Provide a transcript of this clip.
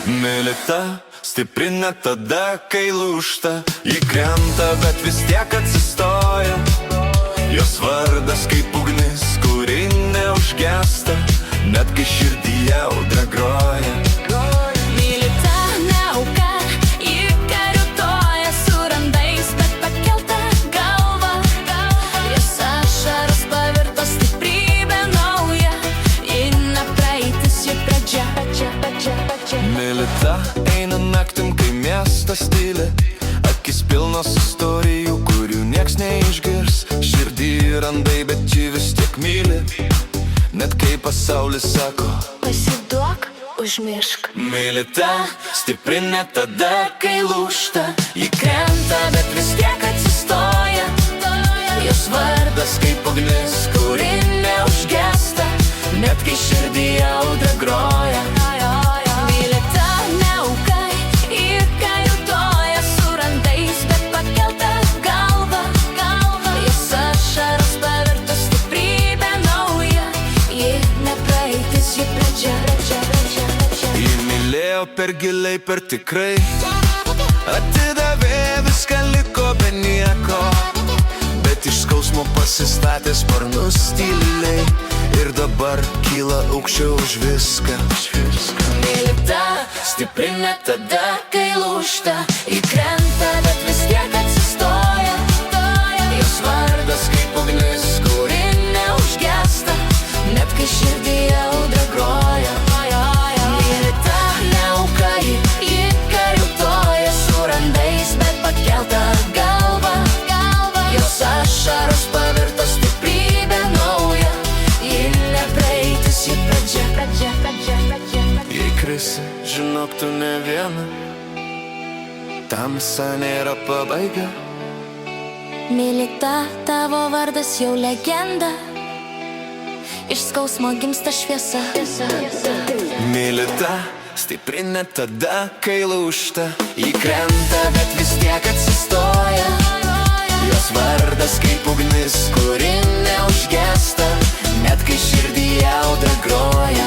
Mylita, stipri net tada, kai lūžta. Ji krenta, bet vis tiek atsistoja. Jos vardas kaip ugnis, kuri neužgesta, net kai širdyje audra groja. Mylita ne auka, ji kariuotoja su randais, bet pakelta galva. Jos ašaros pavirto stiprybė nauja, ji ne praeitis, ji pradžia. Mylita eina naktim, kai miestas tyli, akis pilnos istorijų, kurių nieks neišgirs. Širdį randai, bet ji vis tiek myli, net kai pasaulis sako Pasiduok, užmiršk. Mylita, stipri net tada, kai lūžta. Ji krenta, bet vis tiek atsistoja. Jos vardas kaip ugnis, kuri neužgesta, net kai širdyje audra groja. Mylita ne auka, ji kariuotoja su randais, bet pakelta galva. Jos ašaros pavirto stiprybė nauja, ji ne praeitis, ji pradžia. Ji mylėjo per giliai, per tikrai, atidavė viską, liko be nieko, bet iš skausmo pasistatė sparnus tyliai ir dabar kyla aukščiau už viską. Mylita, Stipri net tada, kai lūžta, ji krenta, bet vis tiek atsistoja. jos vardas kaip ugnis, Kuri neužgesta, net kai širdyje audra groja. Mylita ne auka, ji kariuotoja su randais, bet pakelta galva. Jos ašaros pavirto stiprybė nauja, ji ne praeitis, ji pradžia. jei krisi, žinok tu ne viena, tamsa nėra pabaiga. Mylita, tavo vardas jau legenda, iš skausmo gimsta šviesa. Mylita, stipri net tada, kai lūžta. Ji krenta, bet vis tiek atsistoja. Jos vardas kaip ugnis, kuri neužgesta, net kai širdyje audra groja.